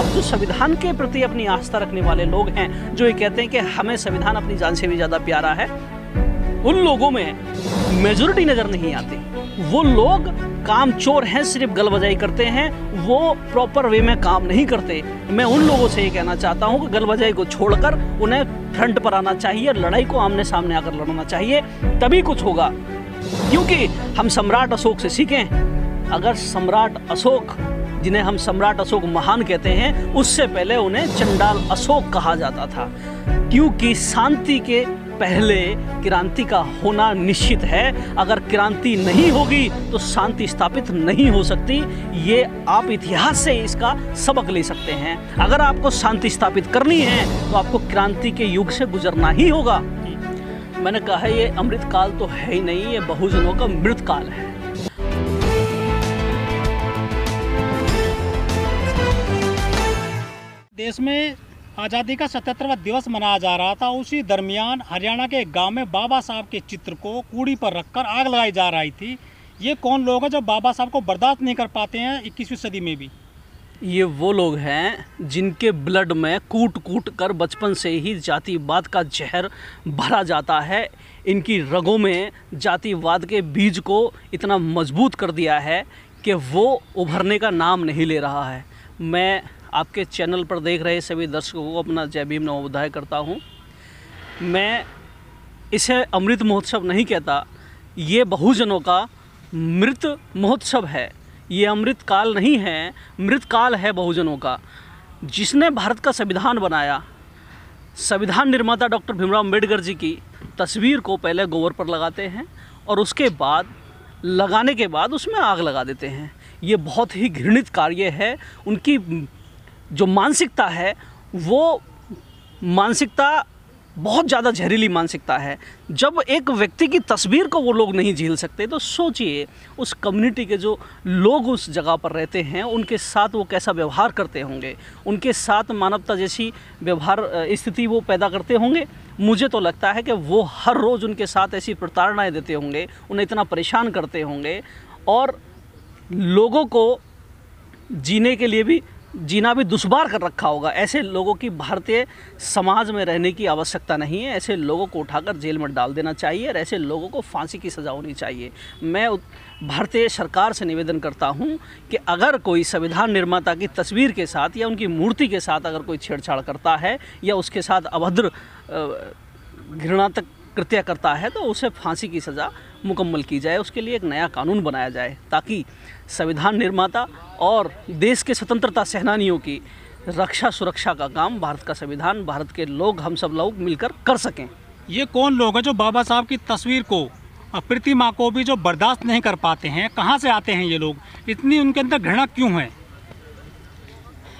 अब जो संविधान के प्रति अपनी आस्था रखने वाले लोग हैं, जो ये कहते हैं कि हमें संविधान अपनी जान से भी ज़्यादा प्यारा है, उन लोगों में मेजॉरिटी नज़र नहीं आती। वो लोग कामचोर हैं, सिर्फ गलबजाई करते हैं, वो प्रॉपर वे में काम नहीं करते। मैं उन लोगों से ये कहना चाहता हूँ कि गलबजाई को छोड़कर उन्हें फ्रंट पर आना चाहिए, लड़ाई को आमने सामने आकर लड़ना चाहिए, तभी कुछ होगा। क्योंकि हम सम्राट अशोक से सीखें। अगर सम्राट अशोक, जिन्हें हम सम्राट अशोक महान कहते हैं, उससे पहले उन्हें चंडाल अशोक कहा जाता था। क्योंकि शांति के पहले क्रांति का होना निश्चित है। अगर क्रांति नहीं होगी तो शांति स्थापित नहीं हो सकती। ये आप इतिहास से इसका सबक ले सकते हैं। अगर आपको शांति स्थापित करनी है तो आपको क्रांति के युग से गुजरना ही होगा। मैंने कहा है, ये अमृतकाल तो है ही नहीं, ये बहुजनों का मृतकाल है। देश में आज़ादी का 77वां दिवस मनाया जा रहा था। उसी दरमियान हरियाणा के एक गांव में बाबा साहब के चित्र को कूड़ी पर रखकर आग लगाई जा रही थी। ये कौन लोग हैं जो बाबा साहब को बर्दाश्त नहीं कर पाते हैं 21वीं सदी में भी? ये वो लोग हैं जिनके ब्लड में कूट कूट कर बचपन से ही जातिवाद का जहर भरा जाता है। इनकी रगों में जातिवाद के बीज को इतना मजबूत कर दिया है कि वो उभरने का नाम नहीं ले रहा है। मैं आपके चैनल पर देख रहे सभी दर्शकों को अपना जय भीम नमोबुद्धाय करता हूँ। मैं इसे अमृत महोत्सव नहीं कहता, ये बहुजनों का मृत महोत्सव है। ये अमृत काल नहीं है, मृत काल है बहुजनों का। जिसने भारत का संविधान बनाया, संविधान निर्माता डॉक्टर भीमराव अम्बेडकर जी की तस्वीर को पहले गोबर पर लगाते हैं और उसके बाद लगाने के बाद उसमें आग लगा देते हैं। ये बहुत ही घृणित कार्य है। उनकी जो मानसिकता है वो मानसिकता बहुत ज़्यादा जहरीली मानसिकता है। जब एक व्यक्ति की तस्वीर को वो लोग नहीं झेल सकते तो सोचिए उस कम्युनिटी के जो लोग उस जगह पर रहते हैं उनके साथ वो कैसा व्यवहार करते होंगे, उनके साथ मानवता जैसी व्यवहार स्थिति वो पैदा करते होंगे। मुझे तो लगता है कि वो हर रोज़ उनके साथ ऐसी प्रताड़नाएँ देते होंगे, उन्हें इतना परेशान करते होंगे और लोगों को जीना भी दुश्वार कर रखा होगा। ऐसे लोगों की भारतीय समाज में रहने की आवश्यकता नहीं है। ऐसे लोगों को उठाकर जेल में डाल देना चाहिए और ऐसे लोगों को फांसी की सज़ा होनी चाहिए। मैं भारतीय सरकार से निवेदन करता हूं कि अगर कोई संविधान निर्माता की तस्वीर के साथ या उनकी मूर्ति के साथ अगर कोई छेड़छाड़ करता है या उसके साथ अभद्र घृणात्मक कृत्य करता है तो उसे फांसी की सज़ा मुकम्मल की जाए। उसके लिए एक नया कानून बनाया जाए ताकि संविधान निर्माता और देश के स्वतंत्रता सेनानियों की रक्षा सुरक्षा का काम भारत का संविधान, भारत के लोग, हम सब लोग मिलकर कर सकें। ये कौन लोग हैं जो बाबा साहब की तस्वीर को, प्रतिमा को भी जो बर्दाश्त नहीं कर पाते हैं? कहाँ से आते हैं ये लोग? इतनी उनके अंदर घृणा क्यों है?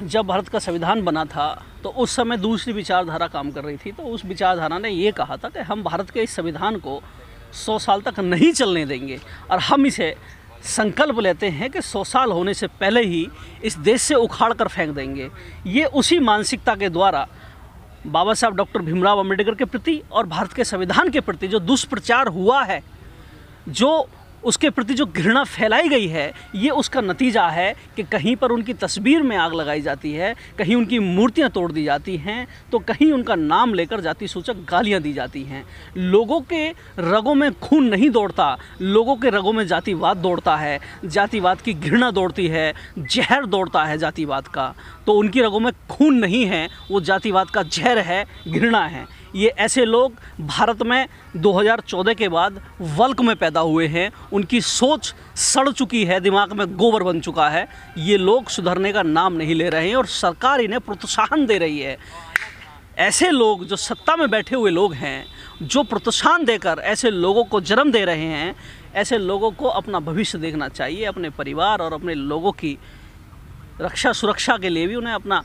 जब भारत का संविधान बना था तो उस समय दूसरी विचारधारा काम कर रही थी। तो उस विचारधारा ने ये कहा था कि हम भारत के इस संविधान को 100 साल तक नहीं चलने देंगे और हम इसे संकल्प लेते हैं कि 100 साल होने से पहले ही इस देश से उखाड़ कर फेंक देंगे। ये उसी मानसिकता के द्वारा बाबा साहब डॉक्टर भीमराव अम्बेडकर के प्रति और भारत के संविधान के प्रति जो दुष्प्रचार हुआ है, जो उसके प्रति जो घृणा फैलाई गई है, ये उसका नतीजा है कि कहीं पर उनकी तस्वीर में आग लगाई जाती है, कहीं उनकी मूर्तियां तोड़ दी जाती हैं, तो कहीं उनका नाम लेकर जाति सूचक गालियां दी जाती हैं। लोगों के रगों में खून नहीं दौड़ता, लोगों के रगों में जातिवाद दौड़ता है, जातिवाद की घृणा दौड़ती है, जहर दौड़ता है जातिवाद का। तो उनकी रगों में खून नहीं है, वो जातिवाद का जहर है, घृणा है। ये ऐसे लोग भारत में 2014 के बाद वल्क में पैदा हुए हैं। उनकी सोच सड़ चुकी है, दिमाग में गोबर बन चुका है। ये लोग सुधरने का नाम नहीं ले रहे हैं और सरकार इन्हें प्रोत्साहन दे रही है। ऐसे लोग जो सत्ता में बैठे हुए लोग हैं, जो प्रोत्साहन देकर ऐसे लोगों को जन्म दे रहे हैं, ऐसे लोगों को अपना भविष्य देखना चाहिए। अपने परिवार और अपने लोगों की रक्षा सुरक्षा के लिए भी उन्हें अपना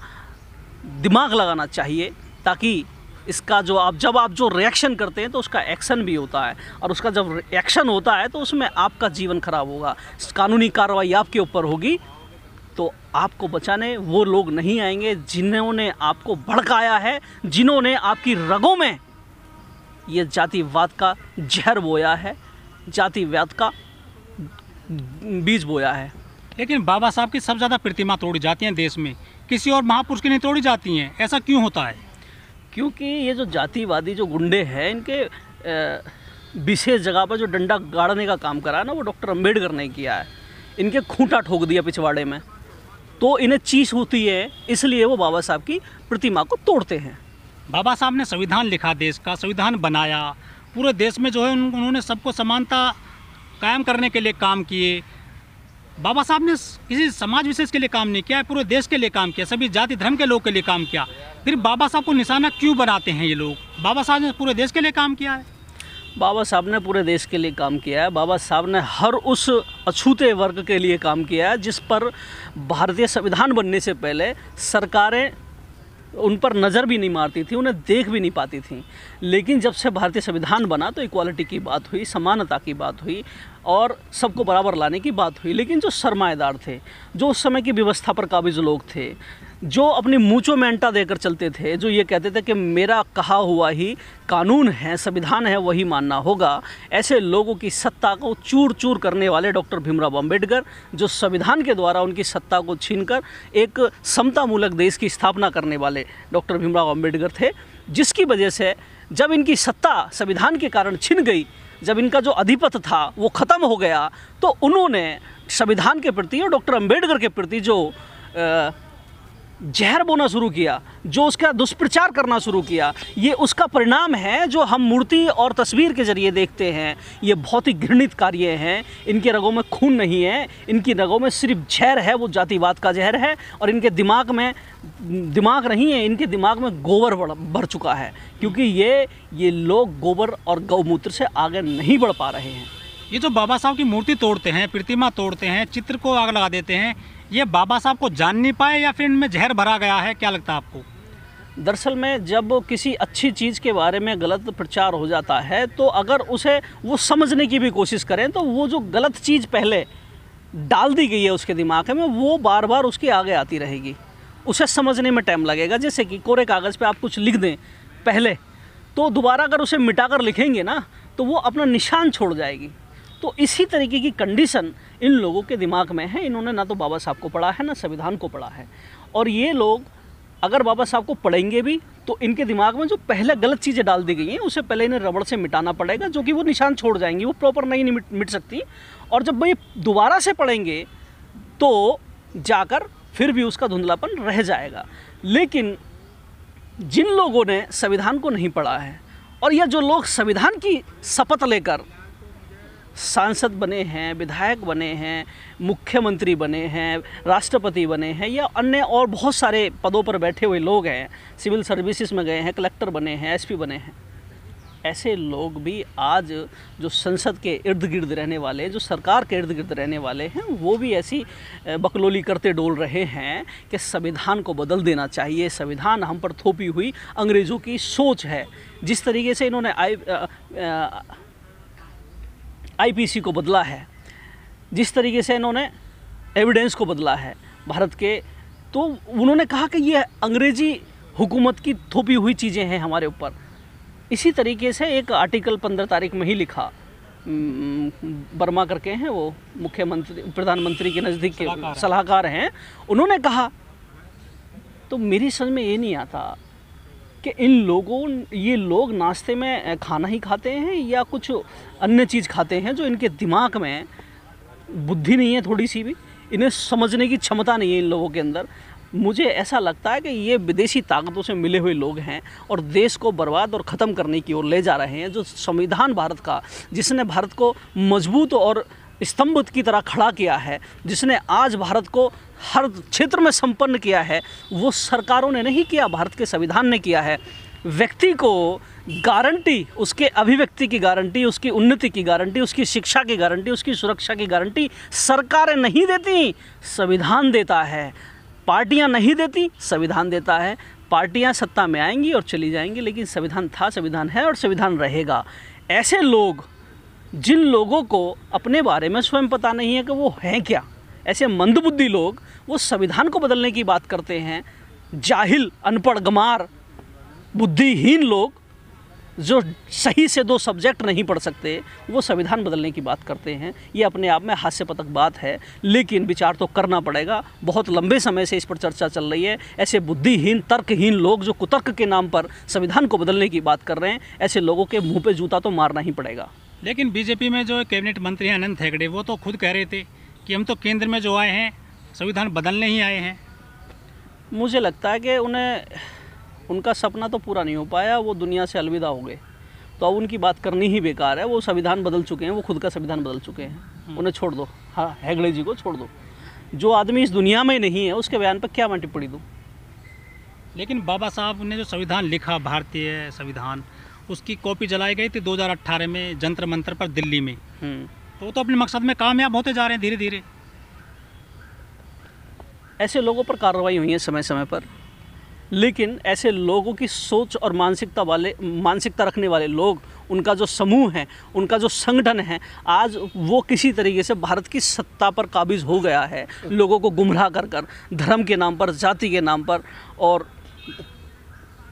दिमाग लगाना चाहिए, ताकि इसका जब आप जो रिएक्शन करते हैं तो उसका एक्शन भी होता है और उसका जब एक्शन होता है तो उसमें आपका जीवन खराब होगा, कानूनी कार्रवाई आपके ऊपर होगी। तो आपको बचाने वो लोग नहीं आएंगे जिन्होंने आपको भड़काया है, जिन्होंने आपकी रगों में ये जातिवाद का जहर बोया है, जातिवाद का बीज बोया है। लेकिन बाबा साहब की सबसे ज़्यादा प्रतिमा तोड़ी जाती हैं देश में। किसी और महापुरुष की नहीं तोड़ी जाती हैं, ऐसा क्यों होता है? क्योंकि ये जो जातिवादी जो गुंडे हैं, इनके विशेष जगह पर जो डंडा गाड़ने का काम करा है ना, वो डॉक्टर अंबेडकर ने किया है। इनके खूंटा ठोक दिया पिछवाड़े में, तो इन्हें चीस होती है, इसलिए वो बाबा साहब की प्रतिमा को तोड़ते हैं। बाबा साहब ने संविधान लिखा, देश का संविधान बनाया, पूरे देश में जो है उन्होंने सबको समानता कायम करने के लिए काम किए। बाबा साहब ने किसी समाज विशेष के लिए काम नहीं किया है, पूरे देश के लिए काम किया, सभी जाति धर्म के लोग के लिए काम किया। फिर बाबा साहब को निशाना क्यों बनाते हैं ये लोग? बाबा साहब ने पूरे देश के लिए काम किया है। बाबा साहब ने पूरे देश के लिए काम किया है। बाबा साहब ने हर उस अछूते वर्ग के लिए काम किया है जिस पर भारतीय संविधान बनने से पहले सरकारें उन पर नज़र भी नहीं मारती थी, उन्हें देख भी नहीं पाती थी। लेकिन जब से भारतीय संविधान बना तो इक्वालिटी की बात हुई, समानता की बात हुई और सबको बराबर लाने की बात हुई। लेकिन जो सरमाएदार थे, जो उस समय की व्यवस्था पर काबिज लोग थे, जो अपनी मूंचों में अंटा देकर चलते थे, जो ये कहते थे कि मेरा कहा हुआ ही कानून है, संविधान है, वही मानना होगा, ऐसे लोगों की सत्ता को चूर चूर करने वाले डॉक्टर भीमराव अंबेडकर, जो संविधान के द्वारा उनकी सत्ता को छीनकर एक समतामूलक देश की स्थापना करने वाले डॉक्टर भीमराव अंबेडकर थे, जिसकी वजह से जब इनकी सत्ता संविधान के कारण छिन गई, जब इनका जो अधिपत्य था वो ख़त्म हो गया, तो उन्होंने संविधान के प्रति और डॉक्टर अंबेडकर के प्रति जो जहर बोना शुरू किया, जो उसका दुष्प्रचार करना शुरू किया, ये उसका परिणाम है जो हम मूर्ति और तस्वीर के ज़रिए देखते हैं। ये बहुत ही घृणित कार्य हैं। इनके रगों में खून नहीं है, इनकी रगों में सिर्फ जहर है, वो जातिवाद का जहर है। और इनके दिमाग में दिमाग नहीं है, इनके दिमाग में गोबर भर चुका है, क्योंकि ये लोग गोबर और गौमूत्र से आगे नहीं बढ़ पा रहे हैं। ये जो बाबा साहब की मूर्ति तोड़ते हैं, प्रतिमा तोड़ते हैं, चित्र को आग लगा देते हैं, ये बाबा साहब को जान नहीं पाए या फिर इनमें जहर भरा गया है? क्या लगता है आपको? दरअसल में जब किसी अच्छी चीज़ के बारे में गलत प्रचार हो जाता है, तो अगर उसे वो समझने की भी कोशिश करें, तो वो जो गलत चीज़ पहले डाल दी गई है उसके दिमाग में, वो बार बार उसके आगे आती रहेगी, उसे समझने में टाइम लगेगा। जैसे कि कोरे कागज़ पे आप कुछ लिख दें पहले, तो दोबारा अगर उसे मिटाकर लिखेंगे ना, तो वो अपना निशान छोड़ जाएगी। तो इसी तरीके की कंडीशन इन लोगों के दिमाग में है। इन्होंने ना तो बाबा साहब को पढ़ा है, ना संविधान को पढ़ा है। और ये लोग अगर बाबा साहब को पढ़ेंगे भी, तो इनके दिमाग में जो पहले गलत चीज़ें डाल दी गई हैं, उसे पहले इन्हें रबड़ से मिटाना पड़ेगा, जो कि वो निशान छोड़ जाएंगी, वो प्रॉपर नहीं मिट सकती। और जब ये दोबारा से पढ़ेंगे तो जाकर फिर भी उसका धुंधलापन रह जाएगा। लेकिन जिन लोगों ने संविधान को नहीं पढ़ा है, और यह जो लोग संविधान की शपथ लेकर सांसद बने हैं, विधायक बने हैं, मुख्यमंत्री बने हैं, राष्ट्रपति बने हैं, या अन्य और बहुत सारे पदों पर बैठे हुए लोग हैं, सिविल सर्विसेज में गए हैं, कलेक्टर बने हैं, एसपी बने हैं, ऐसे लोग भी आज जो संसद के इर्द गिर्द रहने वाले, जो सरकार के इर्द गिर्द रहने वाले हैं, वो भी ऐसी बकलोली करते डोल रहे हैं कि संविधान को बदल देना चाहिए। संविधान हम पर थोपी हुई अंग्रेज़ों की सोच है। जिस तरीके से इन्होंने आईपीसी को बदला है, जिस तरीके से इन्होंने एविडेंस को बदला है भारत के, तो उन्होंने कहा कि ये अंग्रेज़ी हुकूमत की थोपी हुई चीज़ें हैं हमारे ऊपर। इसी तरीके से एक आर्टिकल 15 तारीख में ही लिखा, वर्मा करके हैं, वो मुख्यमंत्री प्रधानमंत्री के नज़दीक के सलाहकार हैं, उन्होंने कहा। तो मेरी समझ में ये नहीं आता कि ये लोग नाश्ते में खाना ही खाते हैं या कुछ अन्य चीज़ खाते हैं, जो इनके दिमाग में बुद्धि नहीं है थोड़ी सी भी, इन्हें समझने की क्षमता नहीं है इन लोगों के अंदर। मुझे ऐसा लगता है कि ये विदेशी ताकतों से मिले हुए लोग हैं और देश को बर्बाद और ख़त्म करने की ओर ले जा रहे हैं। जो संविधान भारत का, जिसने भारत को मजबूत और स्तंभ की तरह खड़ा किया है, जिसने आज भारत को हर क्षेत्र में संपन्न किया है, वो सरकारों ने नहीं किया, भारत के संविधान ने किया है। व्यक्ति को गारंटी, उसके अभिव्यक्ति की गारंटी, उसकी उन्नति की गारंटी, उसकी शिक्षा की गारंटी, उसकी सुरक्षा की गारंटी सरकारें नहीं देती, संविधान देता है। पार्टियां नहीं देती, संविधान देता है। पार्टियां सत्ता में आएंगी और चली जाएंगी, लेकिन संविधान था, संविधान है और संविधान रहेगा। ऐसे लोग, जिन लोगों को अपने बारे में स्वयं पता नहीं है कि वो हैं क्या, ऐसे मंदबुद्धि लोग, वो संविधान को बदलने की बात करते हैं। जाहिल, अनपढ़, गंवार, बुद्धिहीन लोग जो सही से दो सब्जेक्ट नहीं पढ़ सकते वो संविधान बदलने की बात करते हैं। ये अपने आप में हास्यपतक बात है, लेकिन विचार तो करना पड़ेगा। बहुत लंबे समय से इस पर चर्चा चल रही है। ऐसे बुद्धिहीन तर्कहीन लोग जो कुतर्क के नाम पर संविधान को बदलने की बात कर रहे हैं, ऐसे लोगों के मुंह पे जूता तो मारना ही पड़ेगा। लेकिन बीजेपी में जो कैबिनेट मंत्री हैं अनंत हेगड़े, वो तो खुद कह रहे थे कि हम तो केंद्र में जो आए हैं संविधान बदलने ही आए हैं। मुझे लगता है कि उनका सपना तो पूरा नहीं हो पाया, वो दुनिया से अलविदा हो गए, तो अब उनकी बात करनी ही बेकार है। वो संविधान बदल चुके हैं, वो खुद का संविधान बदल चुके हैं, उन्हें छोड़ दो। हाँ, हेगड़े जी को छोड़ दो। जो आदमी इस दुनिया में नहीं है उसके बयान पर क्या मैं टिप्पणी दूँ। लेकिन बाबा साहब ने जो संविधान लिखा, भारतीय संविधान, उसकी कॉपी जलाई गई थी 2018 में जंतर मंतर पर दिल्ली में। तो वो तो अपने मकसद में कामयाब होते जा रहे हैं धीरे धीरे। ऐसे लोगों पर कार्रवाई हुई है समय समय पर, लेकिन ऐसे लोगों की सोच और मानसिकता रखने वाले लोग, उनका जो समूह है, उनका जो संगठन है, आज वो किसी तरीके से भारत की सत्ता पर काबिज हो गया है। लोगों को गुमराह कर धर्म के नाम पर, जाति के नाम पर और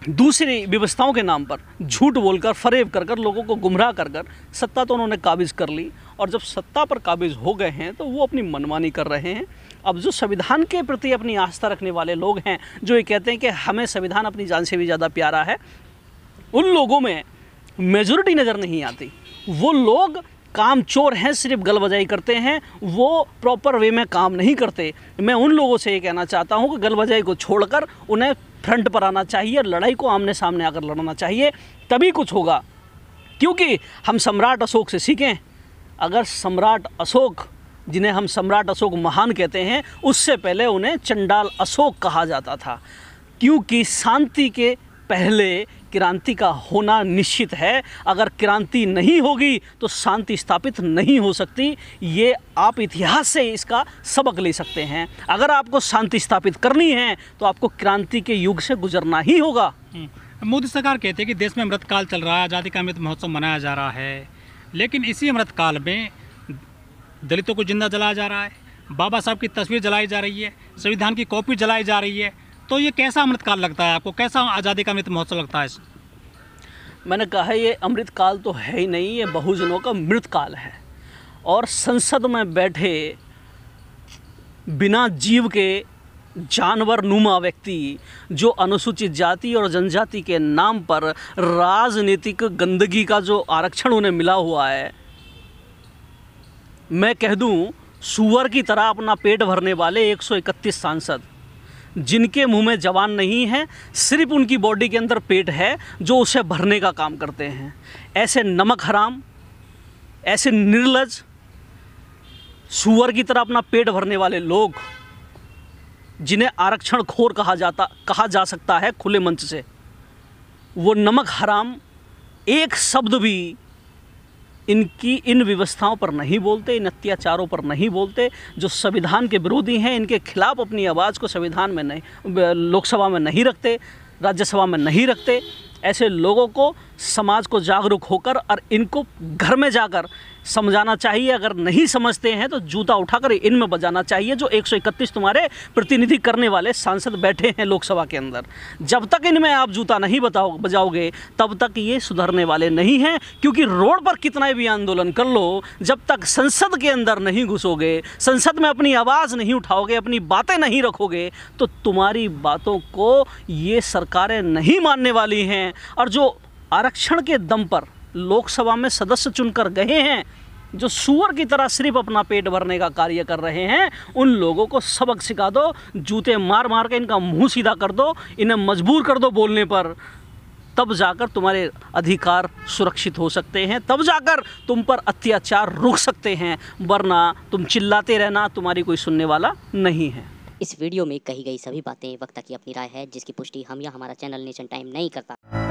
दूसरी व्यवस्थाओं के नाम पर झूठ बोलकर, फरेब कर लोगों को गुमराह कर सत्ता तो उन्होंने काबिज कर ली। और जब सत्ता पर काबिज हो गए हैं तो वो अपनी मनमानी कर रहे हैं। अब जो संविधान के प्रति अपनी आस्था रखने वाले लोग हैं, जो ये कहते हैं कि हमें संविधान अपनी जान से भी ज़्यादा प्यारा है, उन लोगों में मेजॉरिटी नज़र नहीं आती। वो लोग काम चोर हैं, सिर्फ गलबजाई करते हैं, वो प्रॉपर वे में काम नहीं करते। मैं उन लोगों से ये कहना चाहता हूँ कि गलबजाई को छोड़कर उन्हें फ्रंट पर आना चाहिए, लड़ाई को आमने सामने आकर लड़ना चाहिए, तभी कुछ होगा। क्योंकि हम सम्राट अशोक से सीखें। अगर सम्राट अशोक, जिन्हें हम सम्राट अशोक महान कहते हैं, उससे पहले उन्हें चंडाल अशोक कहा जाता था। क्योंकि शांति के पहले क्रांति का होना निश्चित है। अगर क्रांति नहीं होगी तो शांति स्थापित नहीं हो सकती। ये आप इतिहास से इसका सबक ले सकते हैं। अगर आपको शांति स्थापित करनी है तो आपको क्रांति के युग से गुजरना ही होगा। मोदी सरकार कहती है कि देश में अमृतकाल चल रहा है, आज़ादी का अमृत महोत्सव मनाया जा रहा है, लेकिन इसी अमृतकाल में दलितों को जिंदा जलाया जा रहा है, बाबा साहब की तस्वीर जलाई जा रही है, संविधान की कॉपी जलाई जा रही है। तो ये कैसा अमृतकाल लगता है आपको? कैसा आज़ादी का अमृत महोत्सव लगता है? मैंने कहा ये अमृतकाल तो है ही नहीं, ये बहुजनों का मृतकाल है। और संसद में बैठे बिना जीव के जानवर नुमा व्यक्ति जो अनुसूचित जाति और जनजाति के नाम पर राजनीतिक गंदगी का जो आरक्षण उन्हें मिला हुआ है, मैं कह दूं सूअर की तरह अपना पेट भरने वाले 131 सांसद, जिनके मुंह में जबान नहीं है, सिर्फ उनकी बॉडी के अंदर पेट है जो उसे भरने का काम करते हैं। ऐसे नमक हराम, ऐसे निर्लज, सूअर की तरह अपना पेट भरने वाले लोग, जिन्हें आरक्षण खोर कहा जा सकता है खुले मंच से, वो नमक हराम एक शब्द भी इन व्यवस्थाओं पर नहीं बोलते, इन अत्याचारों पर नहीं बोलते। जो संविधान के विरोधी हैं, इनके खिलाफ अपनी आवाज़ को संविधान में नहीं, लोकसभा में नहीं रखते, राज्यसभा में नहीं रखते। ऐसे लोगों को समाज को जागरूक होकर और इनको घर में जाकर समझाना चाहिए। अगर नहीं समझते हैं तो जूता उठाकर इनमें बजाना चाहिए। जो 131 तुम्हारे प्रतिनिधि करने वाले सांसद बैठे हैं लोकसभा के अंदर, जब तक इनमें आप जूता नहीं बजाओगे तब तक ये सुधरने वाले नहीं हैं। क्योंकि रोड पर कितना भी आंदोलन कर लो, जब तक संसद के अंदर नहीं घुसोगे, संसद में अपनी आवाज़ नहीं उठाओगे, अपनी बातें नहीं रखोगे, तो तुम्हारी बातों को ये सरकारें नहीं मानने वाली हैं। और जो आरक्षण के दम पर लोकसभा में सदस्य चुनकर गए हैं, जो सूअर की तरह सिर्फ अपना पेट भरने का कार्य कर रहे हैं, उन लोगों को सबक सिखा दो, जूते मार मार के इनका मुंह सीधा कर दो, इन्हें मजबूर कर दो बोलने पर। तब जाकर तुम्हारे अधिकार सुरक्षित हो सकते हैं, तब जाकर तुम पर अत्याचार रुक सकते हैं, वरना तुम चिल्लाते रहना, तुम्हारी कोई सुनने वाला नहीं है। इस वीडियो में कही गई सभी बातें वक्ता की अपनी राय है, जिसकी पुष्टि हम या हमारा चैनल नेशन टाइम नहीं करता।